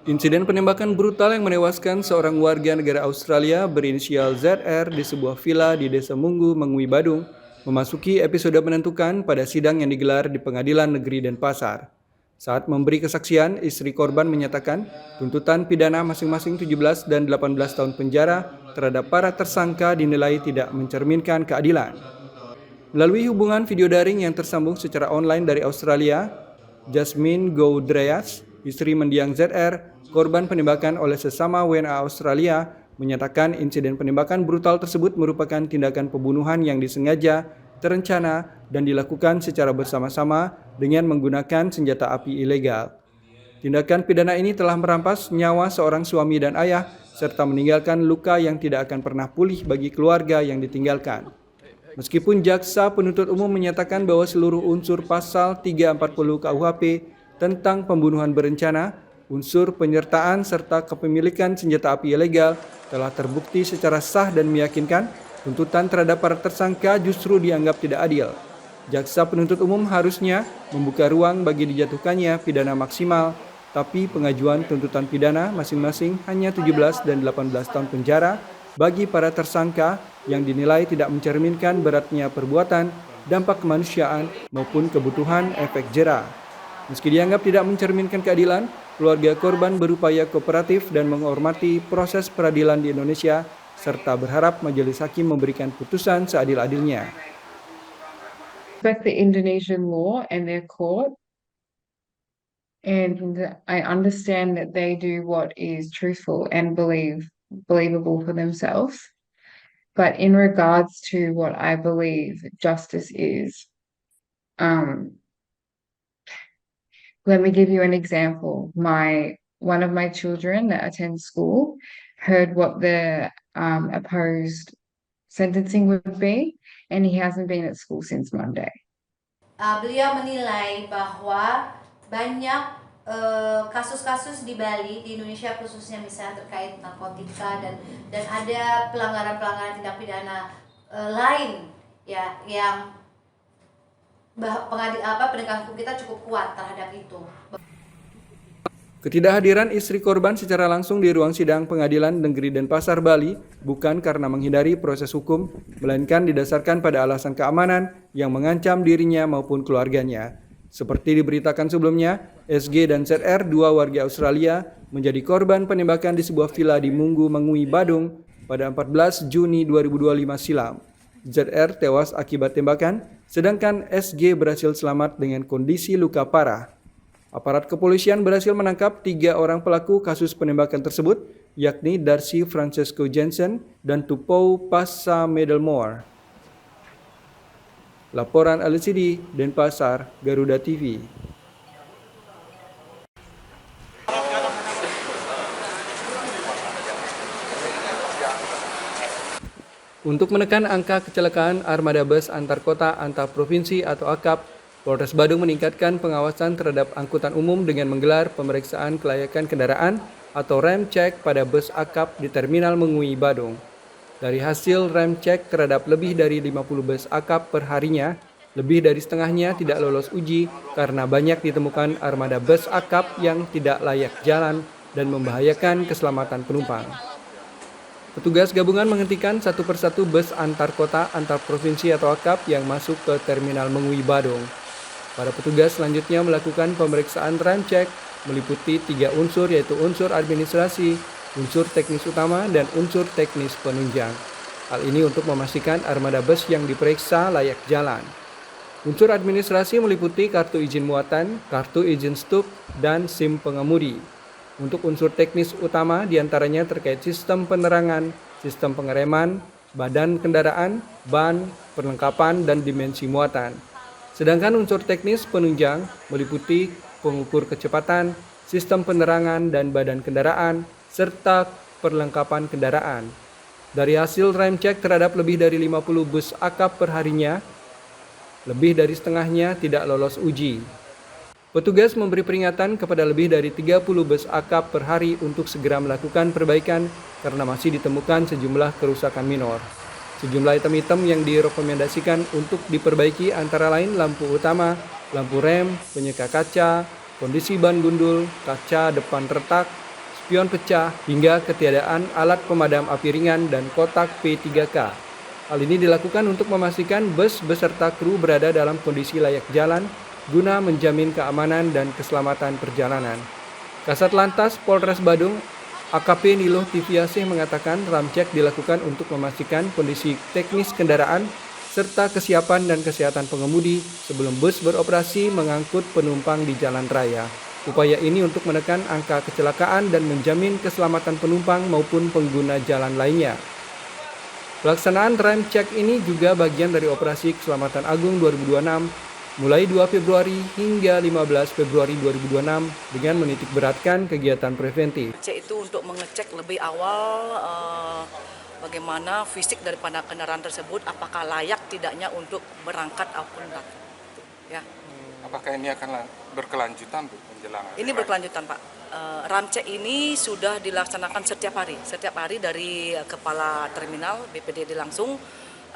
Insiden penembakan brutal yang menewaskan seorang warga negara Australia berinisial ZR di sebuah villa di Desa Munggu, Mengui, Badung, memasuki episode menentukan pada sidang yang digelar di Pengadilan Negeri Denpasar. Saat memberi kesaksian, istri korban menyatakan tuntutan pidana masing-masing 17 dan 18 tahun penjara terhadap para tersangka dinilai tidak mencerminkan keadilan. Melalui hubungan video daring yang tersambung secara online dari Australia, Jasmine Goudreas, istri mendiang ZR, korban penembakan oleh sesama WNA Australia, menyatakan insiden penembakan brutal tersebut merupakan tindakan pembunuhan yang disengaja, terencana, dan dilakukan secara bersama-sama dengan menggunakan senjata api ilegal. Tindakan pidana ini telah merampas nyawa seorang suami dan ayah, serta meninggalkan luka yang tidak akan pernah pulih bagi keluarga yang ditinggalkan. Meskipun jaksa penuntut umum menyatakan bahwa seluruh unsur pasal 340 KUHP tentang pembunuhan berencana, unsur penyertaan serta kepemilikan senjata api ilegal telah terbukti secara sah dan meyakinkan, tuntutan terhadap para tersangka justru dianggap tidak adil. Jaksa penuntut umum harusnya membuka ruang bagi dijatuhkannya pidana maksimal, tapi pengajuan tuntutan pidana masing-masing hanya 17 dan 18 tahun penjara bagi para tersangka yang dinilai tidak mencerminkan beratnya perbuatan, dampak kemanusiaan, maupun kebutuhan efek jera. Meski dianggap tidak mencerminkan keadilan, keluarga korban berupaya kooperatif dan menghormati proses peradilan di Indonesia, serta berharap majelis hakim memberikan putusan seadil-adilnya. Respect the Indonesian law and their court, and I understand that they do what is truthful and believable for themselves. But in regards to what I believe justice is, let me give you an example. One of my children that attends school heard what the opposed sentencing would be, and he hasn't been at school since Monday. Beliau menilai bahwa banyak kasus-kasus di Bali, di Indonesia khususnya misalnya terkait narkotika dan ada pelanggaran-pelanggaran tindak pidana lain ya yang penegak hukum kita cukup kuat terhadap itu. Ketidakhadiran istri korban secara langsung di ruang sidang Pengadilan Negeri Denpasar, Bali bukan karena menghindari proses hukum, melainkan didasarkan pada alasan keamanan yang mengancam dirinya maupun keluarganya. Seperti diberitakan sebelumnya, SG dan ZR, dua warga Australia, menjadi korban penembakan di sebuah villa di Munggu, Mengui, Badung pada 14 Juni 2025 silam. ZR tewas akibat tembakan, sedangkan SG berhasil selamat dengan kondisi luka parah. Aparat kepolisian berhasil menangkap 3 orang pelaku kasus penembakan tersebut, yakni Darcy Francesco Jensen dan Tupou Passa Medelmore. Laporan LCD, Denpasar, Garuda TV. Untuk menekan angka kecelakaan armada bus antar kota antar provinsi atau AKAP, Polres Badung meningkatkan pengawasan terhadap angkutan umum dengan menggelar pemeriksaan kelayakan kendaraan atau rem cek pada bus AKAP di Terminal Mengui, Badung. Dari hasil rem cek terhadap lebih dari 50 bus AKAP per harinya, lebih dari setengahnya tidak lolos uji karena banyak ditemukan armada bus AKAP yang tidak layak jalan dan membahayakan keselamatan penumpang. Petugas gabungan menghentikan satu persatu bus antar kota antar provinsi atau AKAP yang masuk ke Terminal Mengui, Badung. Para petugas selanjutnya melakukan pemeriksaan rem cek meliputi 3 unsur yaitu unsur administrasi, unsur teknis utama, dan unsur teknis penunjang. Hal ini untuk memastikan armada bus yang diperiksa layak jalan. Unsur administrasi meliputi kartu izin muatan, kartu izin stup, dan SIM pengemudi. Untuk unsur teknis utama diantaranya terkait sistem penerangan, sistem pengereman, badan kendaraan, ban, perlengkapan, dan dimensi muatan. Sedangkan unsur teknis penunjang meliputi pengukur kecepatan, sistem penerangan dan badan kendaraan, serta perlengkapan kendaraan. Dari hasil rem cek terhadap lebih dari 50 bus akap perharinya, lebih dari setengahnya tidak lolos uji. Petugas memberi peringatan kepada lebih dari 30 bus akap per hari untuk segera melakukan perbaikan karena masih ditemukan sejumlah kerusakan minor. Sejumlah item-item yang direkomendasikan untuk diperbaiki antara lain lampu utama, lampu rem, penyeka kaca, kondisi ban gundul, kaca depan retak, spion pecah, hingga ketiadaan alat pemadam api ringan dan kotak P3K. Hal ini dilakukan untuk memastikan bus beserta kru berada dalam kondisi layak jalan guna menjamin keamanan dan keselamatan perjalanan. Kasat Lantas Polres Badung, AKP Niluh Tiviasih mengatakan ramcek dilakukan untuk memastikan kondisi teknis kendaraan serta kesiapan dan kesehatan pengemudi sebelum bus beroperasi mengangkut penumpang di jalan raya. Upaya ini untuk menekan angka kecelakaan dan menjamin keselamatan penumpang maupun pengguna jalan lainnya. Pelaksanaan rem cek ini juga bagian dari Operasi Keselamatan Agung 2026 mulai 2 Februari hingga 15 Februari 2026 dengan menitik beratkan kegiatan preventif. Cek itu untuk mengecek lebih awal bagaimana fisik daripada kendaraan tersebut, apakah layak tidaknya untuk berangkat ataupun tidak. Ya. Apakah ini akan berkelanjutan Bu menjelang? Ini berkelanjutan Pak. Ramcek ini sudah dilaksanakan setiap hari dari kepala terminal BPD langsung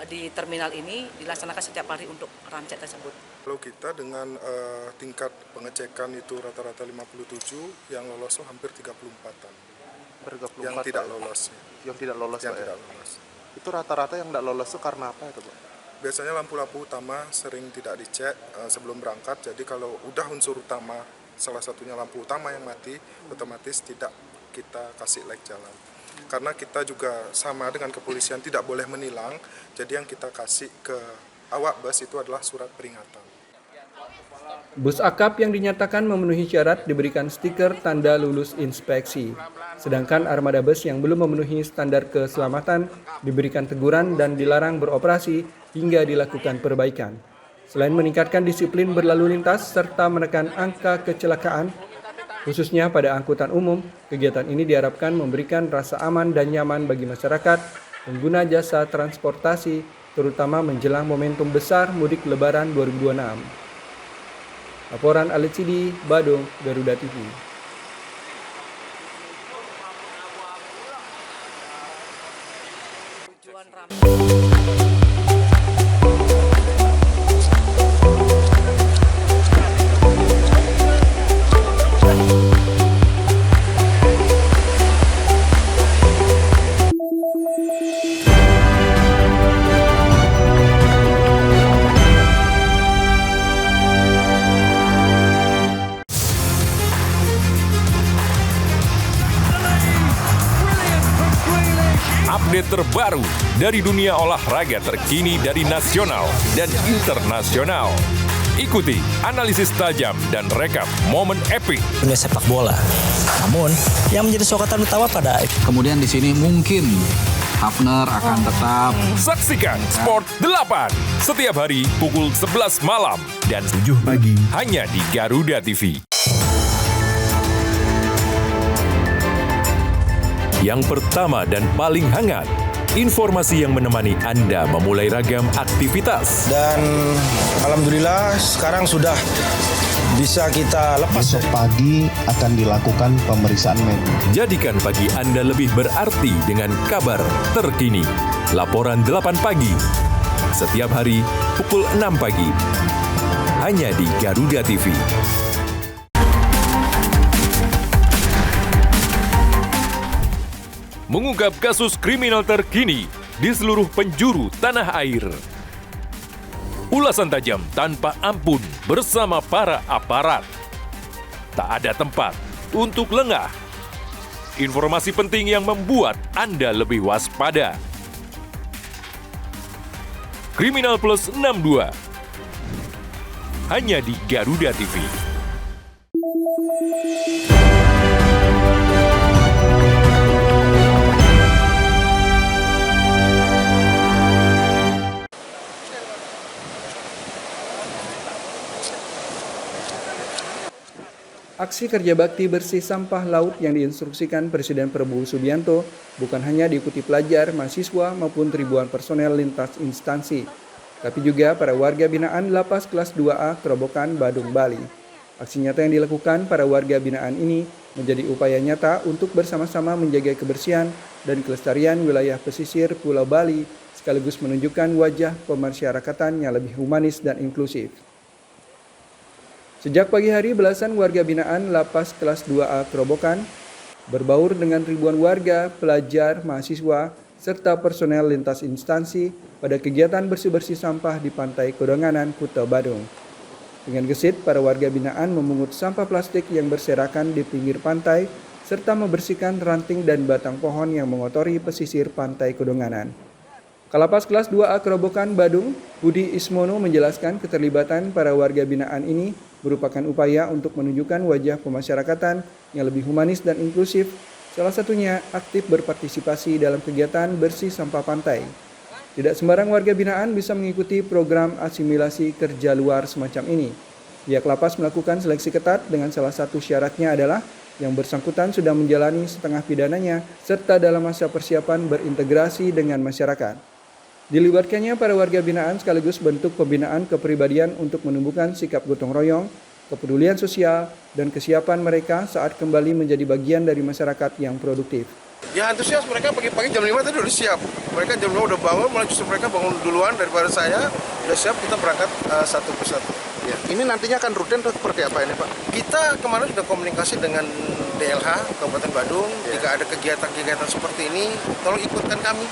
di terminal ini dilaksanakan setiap hari untuk ramcek tersebut. Kalau kita dengan tingkat pengecekan itu rata-rata 57, yang lolos hampir 34-an. Yang tidak lolos. Yang tidak lolos. Yang tidak lolos. Itu rata-rata yang tidak lolos itu karena apa itu, Pak? Biasanya lampu-lampu utama sering tidak dicek sebelum berangkat. Jadi kalau udah unsur utama, salah satunya lampu utama yang mati, otomatis tidak kita kasih light jalan. Karena kita juga sama dengan kepolisian tidak boleh menilang, jadi yang kita kasih ke awak bus itu adalah surat peringatan. Bus akap yang dinyatakan memenuhi syarat diberikan stiker tanda lulus inspeksi. Sedangkan armada bus yang belum memenuhi standar keselamatan diberikan teguran dan dilarang beroperasi hingga dilakukan perbaikan. Selain meningkatkan disiplin berlalu lintas serta menekan angka kecelakaan, khususnya pada angkutan umum, kegiatan ini diharapkan memberikan rasa aman dan nyaman bagi masyarakat, pengguna jasa transportasi, terutama menjelang momentum besar mudik Lebaran 2026. Laporan Alit Sidi, Badung, Garuda TV. Update terbaru dari dunia olahraga terkini dari nasional dan internasional. Ikuti analisis tajam dan rekap momen epik dunia sepak bola. Namun, yang menjadi sorotan utama pada kemudian di sini mungkin Hafner akan tetap. Saksikan Sport 8 setiap hari pukul 11 malam dan 7 pagi hanya di Garuda TV. Yang pertama dan paling hangat, informasi yang menemani Anda memulai ragam aktivitas. Dan alhamdulillah sekarang sudah bisa kita lepas. Besok pagi akan dilakukan pemeriksaan medis. Jadikan pagi Anda lebih berarti dengan kabar terkini. Laporan 8 pagi. Setiap hari pukul 6 pagi. Hanya di Garuda TV. Mengungkap kasus kriminal terkini di seluruh penjuru tanah air. Ulasan tajam tanpa ampun bersama para aparat. tak ada tempat untuk lengah. Informasi penting yang membuat Anda lebih waspada. Kriminal Plus 62 hanya di Garuda TV. Aksi kerja bakti bersih sampah laut yang diinstruksikan Presiden Prabowo Subianto bukan hanya diikuti pelajar, mahasiswa maupun ribuan personel lintas instansi, tapi juga para warga binaan Lapas Kelas 2A Kerobokan, Badung, Bali. Aksi nyata yang dilakukan para warga binaan ini menjadi upaya nyata untuk bersama-sama menjaga kebersihan dan kelestarian wilayah pesisir Pulau Bali, sekaligus menunjukkan wajah pemasyarakatan yang lebih humanis dan inklusif. Sejak pagi hari, belasan warga binaan Lapas Kelas 2A Kerobokan berbaur dengan ribuan warga, pelajar, mahasiswa, serta personel lintas instansi pada kegiatan bersih-bersih sampah di Pantai Kodonganan, Kuta Badung. Dengan gesit, para warga binaan memungut sampah plastik yang berserakan di pinggir pantai, serta membersihkan ranting dan batang pohon yang mengotori pesisir Pantai Kodonganan. Kalapas Kelas 2A Kerobokan, Badung, Budi Ismono menjelaskan keterlibatan para warga binaan ini merupakan upaya untuk menunjukkan wajah pemasyarakatan yang lebih humanis dan inklusif, salah satunya aktif berpartisipasi dalam kegiatan bersih sampah pantai. Tidak sembarang warga binaan bisa mengikuti program asimilasi kerja luar semacam ini. Pihak lapas melakukan seleksi ketat dengan salah satu syaratnya adalah yang bersangkutan sudah menjalani setengah pidananya serta dalam masa persiapan berintegrasi dengan masyarakat. Dilibatkannya para warga binaan sekaligus bentuk pembinaan kepribadian untuk menumbuhkan sikap gotong royong, kepedulian sosial, dan kesiapan mereka saat kembali menjadi bagian dari masyarakat yang produktif. Ya antusias, mereka pagi-pagi jam 5 tadi udah siap. Mereka jam 5 udah bangun, malah justru mereka bangun duluan daripada saya. Udah siap, kita berangkat satu persatu. Ya. Ini nantinya akan rutin atau seperti apa ini Pak? Kita kemarin sudah komunikasi dengan DLH Kabupaten Badung. Jika ada kegiatan-kegiatan seperti ini, tolong ikutkan kami.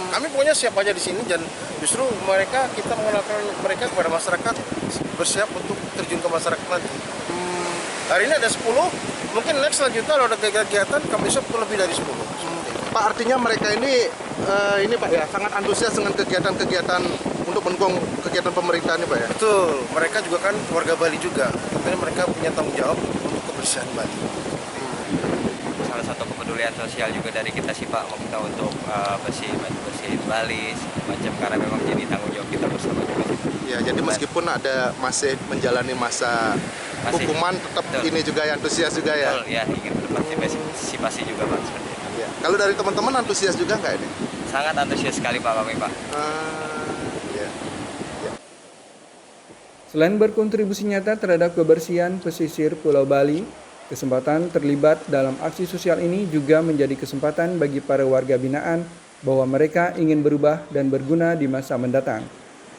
Kami pokoknya siap aja di sini dan justru kita mengenalkan mereka kepada masyarakat, bersiap untuk terjun ke masyarakat nanti. Hari ini ada 10, mungkin next selanjutnya kalau ada kegiatan kami siap lebih dari 10. Pak, artinya mereka ini Pak ya sangat antusias dengan kegiatan-kegiatan untuk mendukung kegiatan pemerintah ini Pak ya? Betul, mereka juga kan warga Bali juga, tentunya mereka punya tanggung jawab untuk kebersihan Bali. Salah satu kepedulian sosial juga dari kita sih Pak, kita untuk bersihin Bali macam, karena memang jadi tanggung jawab kita bersama juga. Ya, jadi meskipun masih menjalani masa hukuman, tetap betul. Ini juga yang antusias juga ya. Betul, ya ingin berpartisipasi juga Pak seperti itu. Ya. Kalau dari teman-teman antusias juga nggak ini? Sangat antusias sekali Pak kami Pak. Ya. Selain berkontribusi nyata terhadap kebersihan pesisir Pulau Bali, kesempatan terlibat dalam aksi sosial ini juga menjadi kesempatan bagi para warga binaan bahwa mereka ingin berubah dan berguna di masa mendatang.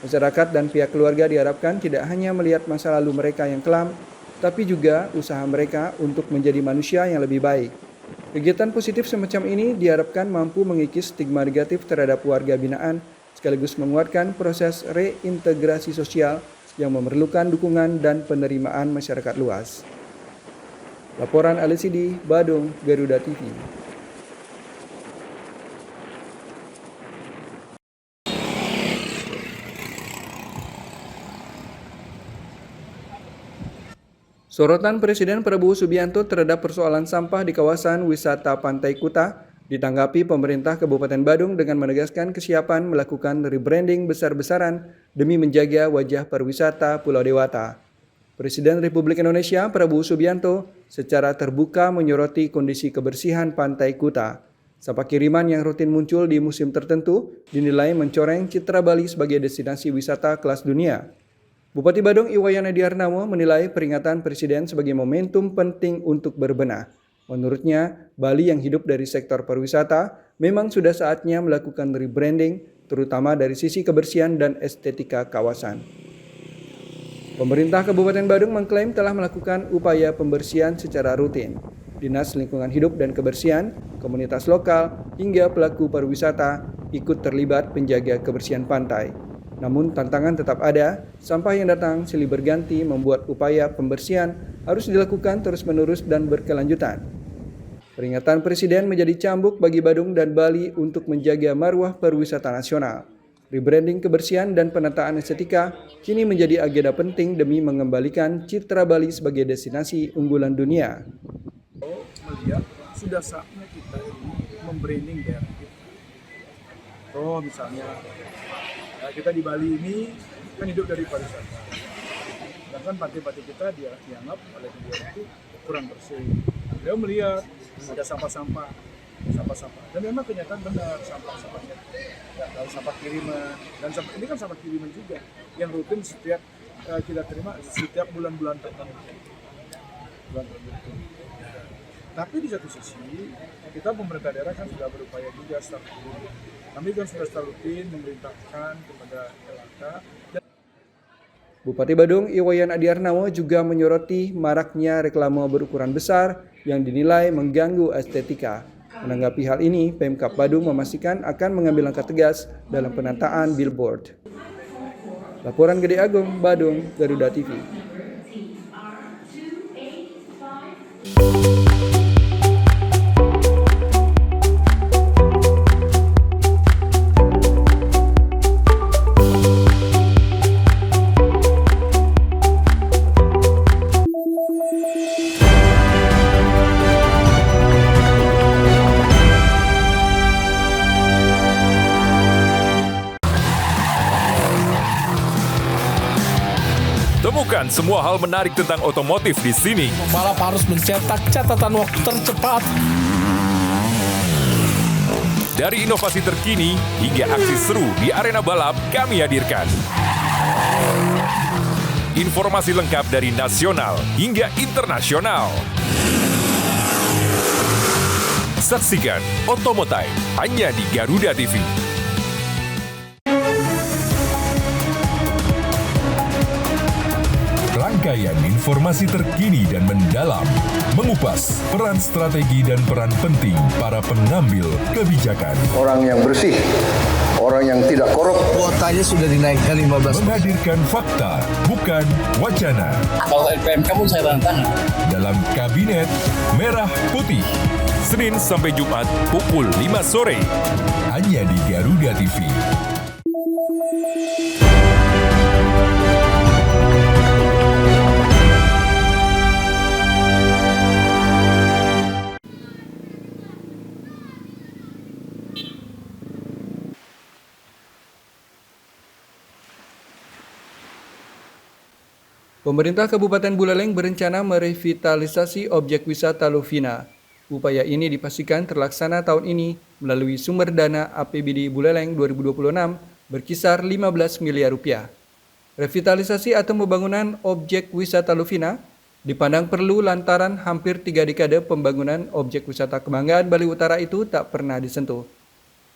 Masyarakat dan pihak keluarga diharapkan tidak hanya melihat masa lalu mereka yang kelam, tapi juga usaha mereka untuk menjadi manusia yang lebih baik. Kegiatan positif semacam ini diharapkan mampu mengikis stigma negatif terhadap warga binaan, sekaligus menguatkan proses reintegrasi sosial yang memerlukan dukungan dan penerimaan masyarakat luas. Laporan LCD Badung, Garuda TV. Sorotan Presiden Prabowo Subianto terhadap persoalan sampah di kawasan wisata Pantai Kuta ditanggapi pemerintah Kabupaten Badung dengan menegaskan kesiapan melakukan rebranding besar-besaran demi menjaga wajah pariwisata Pulau Dewata. Presiden Republik Indonesia Prabowo Subianto secara terbuka menyoroti kondisi kebersihan Pantai Kuta. Sampah kiriman yang rutin muncul di musim tertentu dinilai mencoreng citra Bali sebagai destinasi wisata kelas dunia. Bupati Badung Iwayan Ediarnamo menilai peringatan Presiden sebagai momentum penting untuk berbenah. Menurutnya, Bali yang hidup dari sektor pariwisata memang sudah saatnya melakukan rebranding, terutama dari sisi kebersihan dan estetika kawasan. Pemerintah Kabupaten Badung mengklaim telah melakukan upaya pembersihan secara rutin. Dinas Lingkungan Hidup dan Kebersihan, komunitas lokal, hingga pelaku pariwisata ikut terlibat menjaga kebersihan pantai. Namun tantangan tetap ada, sampah yang datang silih berganti membuat upaya pembersihan harus dilakukan terus-menerus dan berkelanjutan. Peringatan Presiden menjadi cambuk bagi Badung dan Bali untuk menjaga marwah pariwisata nasional. Rebranding kebersihan dan penataan estetika kini menjadi agenda penting demi mengembalikan citra Bali sebagai destinasi unggulan dunia. Melihat sudah saatnya kita membranding daerah kita. Misalnya kita di Bali ini kan hidup dari pariwisata. Sedangkan pantai-pantai kita dianggap oleh beliau itu kurang bersih. Beliau melihat ada sampah-sampah. Dan memang kenyataan benar sampah-sampahnya. Lalu sampah kiriman dan ini kan sampah kiriman juga yang rutin setiap kita terima setiap bulan-bulan tertentu. Tapi di satu sisi kita pemerintah daerah kan sudah berupaya juga secara rutin. Kami kan sudah secara rutin memerintahkan kepada LHK. Bupati Badung Iwayan Adiarnawa juga menyoroti maraknya reklame berukuran besar yang dinilai mengganggu estetika. Menanggapi hal ini, Pemkab Badung memastikan akan mengambil langkah tegas dalam penataan billboard. Laporan Gede Agung, Badung, Garuda TV. Temukan semua hal menarik tentang otomotif di sini. Pembalap harus mencetak catatan waktu tercepat. Dari inovasi terkini hingga aksi seru di arena balap, kami hadirkan. Informasi lengkap dari nasional hingga internasional. Saksikan Otomotive hanya di Garuda TV. Rangkaian informasi terkini dan mendalam, mengupas peran strategi dan peran penting para pengambil kebijakan. Orang yang bersih, orang yang tidak korup. Kuotanya sudah dinaikkan 15%. Menghadirkan fakta, bukan wacana. Kalau LPMK pun saya tantang. Dalam Kabinet Merah Putih, Senin sampai Jumat pukul 5 sore. Hanya di Garuda TV. Pemerintah Kabupaten Buleleng berencana merevitalisasi objek wisata Lovina. Upaya ini dipastikan terlaksana tahun ini melalui sumber dana APBD Buleleng 2026 berkisar 15 miliar rupiah. Revitalisasi atau pembangunan objek wisata Lovina dipandang perlu lantaran hampir 3 dekade pembangunan objek wisata kebanggaan Bali Utara itu tak pernah disentuh.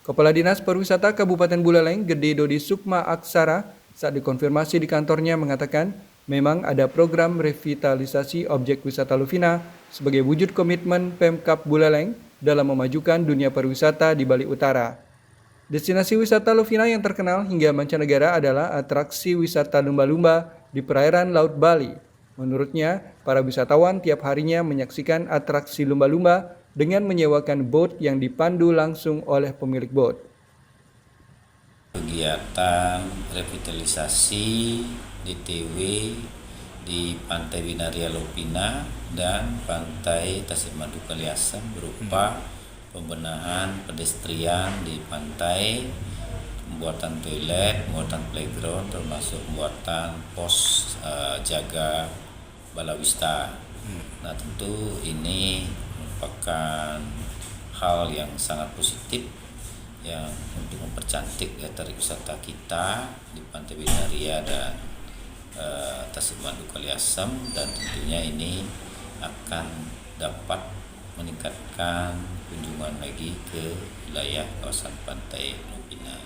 Kepala Dinas Pariwisata Kabupaten Buleleng, Gede Dodi Sukma Aksara, saat dikonfirmasi di kantornya mengatakan memang ada program revitalisasi objek wisata Lovina sebagai wujud komitmen Pemkab Buleleng dalam memajukan dunia pariwisata di Bali Utara. Destinasi wisata Lovina yang terkenal hingga mancanegara adalah atraksi wisata lumba-lumba di perairan Laut Bali. Menurutnya, para wisatawan tiap harinya menyaksikan atraksi lumba-lumba dengan menyewakan boat yang dipandu langsung oleh pemilik boat. Kegiatan revitalisasi DTW di Pantai Binaria Lovina dan Pantai Tasikmadu Kaliasem berupa pembenahan pedestrian di pantai, pembuatan toilet, pembuatan playground, termasuk pembuatan pos jaga balawista. Nah, tentu ini merupakan hal yang sangat positif yang untuk mempercantik tarik wisata kita di Pantai Binaria dan Tasikmadu Kaliasem, dan tentunya ini akan dapat meningkatkan kunjungan lagi ke wilayah kawasan Pantai Lovina.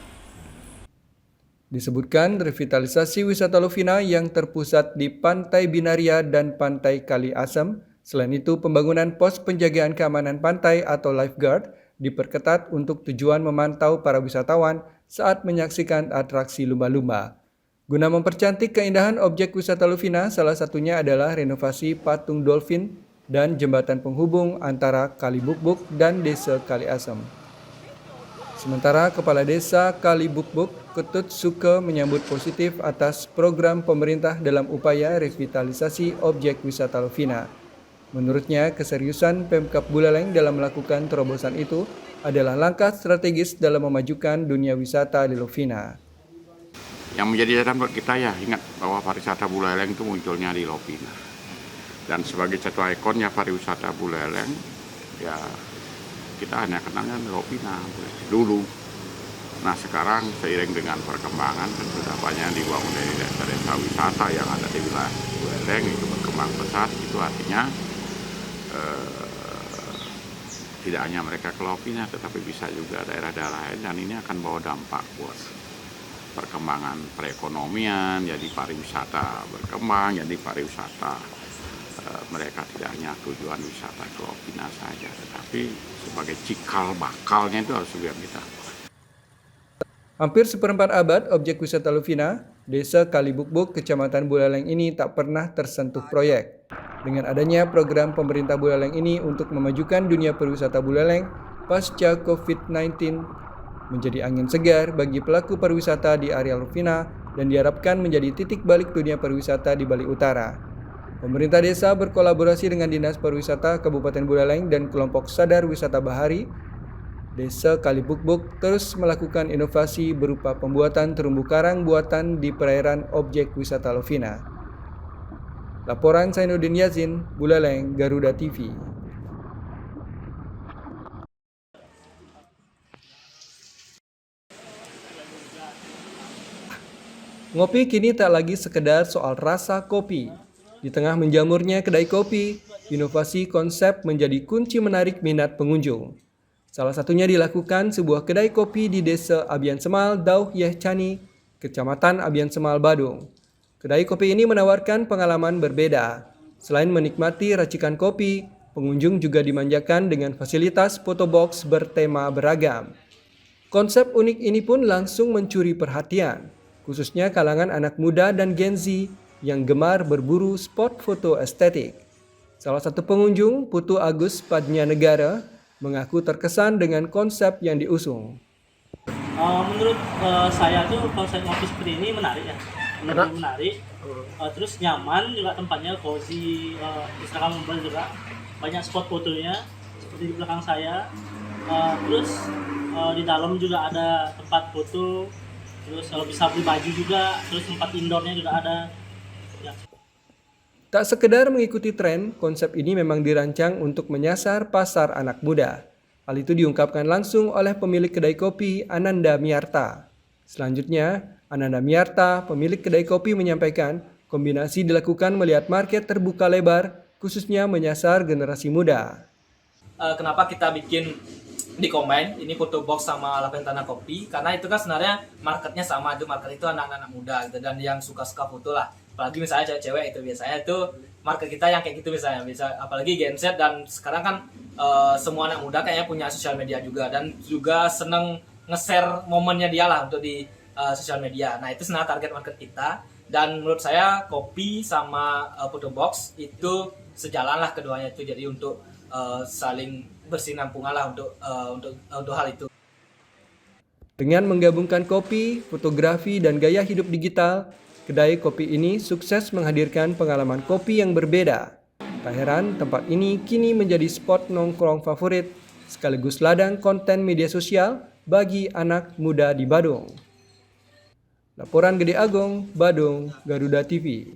Disebutkan revitalisasi wisata Lovina yang terpusat di Pantai Binaria dan Pantai Kali Asem. Selain itu, pembangunan pos penjagaan keamanan pantai atau lifeguard diperketat untuk tujuan memantau para wisatawan saat menyaksikan atraksi lumba-lumba. Guna mempercantik keindahan objek wisata Lovina, salah satunya adalah renovasi patung dolphin dan jembatan penghubung antara Kali Bukbuk dan Desa Kali Asem. Sementara Kepala Desa Kali Bukbuk, Ketut Suke, menyambut positif atas program pemerintah dalam upaya revitalisasi objek wisata Lovina. Menurutnya, keseriusan Pemkab Buleleng dalam melakukan terobosan itu adalah langkah strategis dalam memajukan dunia wisata di Lovina. Yang menjadi catatan buat kita ya, ingat bahwa pariwisata Buleleng itu munculnya di Lovina. Dan sebagai satu ikonnya pariwisata Buleleng, ya kita hanya kenalnya Lovina dulu. Nah sekarang seiring dengan perkembangan kan sudah banyak dibangun dari desa-desa wisata yang ada di wilayah Buleleng itu berkembang pesat. Itu artinya tidak hanya mereka ke Lovina, tetapi bisa juga daerah-daerah lain, dan ini akan bawa dampak buat perkembangan perekonomian, jadi pariwisata berkembang, jadi pariwisata mereka tidak hanya tujuan wisata ke Lovina saja, tetapi sebagai cikal bakalnya itu harus juga kita. Hampir seperempat abad objek wisata Lovina, Desa Kali Bukbuk, Kecamatan Buleleng ini tak pernah tersentuh proyek. Dengan adanya program pemerintah Buleleng ini untuk memajukan dunia pariwisata Buleleng pasca COVID-19 menjadi angin segar bagi pelaku pariwisata di area Lovina dan diharapkan menjadi titik balik dunia pariwisata di Bali Utara. Pemerintah desa berkolaborasi dengan Dinas Pariwisata Kabupaten Buleleng dan kelompok Sadar Wisata Bahari Desa Kali Bukbuk terus melakukan inovasi berupa pembuatan terumbu karang buatan di perairan objek wisata Lovina. Laporan Zainuddin Yazin, Buleleng, Garuda TV. Ngopi kini tak lagi sekedar soal rasa kopi. Di tengah menjamurnya kedai kopi, inovasi konsep menjadi kunci menarik minat pengunjung. Salah satunya dilakukan sebuah kedai kopi di Desa Abian Semal, Dauh Yeh Cani, Kecamatan Abian Semal, Badung. Kedai kopi ini menawarkan pengalaman berbeda. Selain menikmati racikan kopi, pengunjung juga dimanjakan dengan fasilitas photobox bertema beragam. Konsep unik ini pun langsung mencuri perhatian, khususnya kalangan anak muda dan Gen Z yang gemar berburu spot foto estetik. Salah satu pengunjung, Putu Agus Padnyanegara, mengaku terkesan dengan konsep yang diusung. Menurut saya tuh konsep ngopi seperti ini menarik ya. Menarik, terus nyaman juga tempatnya, cozy, Instagramable juga, banyak spot fotonya seperti di belakang saya, terus di dalam juga ada tempat foto, terus kalau bisa beli baju juga, terus tempat indoornya juga ada. Ya. Tak sekedar mengikuti tren, konsep ini memang dirancang untuk menyasar pasar anak muda. Hal itu diungkapkan langsung oleh pemilik kedai kopi Ananda Miarta. Selanjutnya, Ananda Miarta, pemilik kedai kopi, menyampaikan kombinasi dilakukan melihat market terbuka lebar, khususnya menyasar generasi muda. Kenapa kita bikin di Combine, ini foto box sama Laventana Kopi, karena itu kan sebenarnya marketnya sama, itu market itu anak-anak muda gitu, dan yang suka-suka foto lah. Apalagi misalnya cewek-cewek itu biasanya itu market kita yang kayak gitu misalnya, bisa apalagi Gen Z, dan sekarang kan semua anak muda kayaknya punya sosial media juga, dan juga seneng nge-share momennya dia lah untuk di sosial media. Nah itu sebenarnya target market kita, dan menurut saya kopi sama photo box itu sejalan lah keduanya itu, jadi untuk saling bersinambungan lah untuk hal itu. Dengan menggabungkan kopi, fotografi, dan gaya hidup digital, kedai kopi ini sukses menghadirkan pengalaman kopi yang berbeda. Tak heran tempat ini kini menjadi spot nongkrong favorit, sekaligus ladang konten media sosial bagi anak muda di Badung. Laporan Gede Agong, Badung, Garuda TV.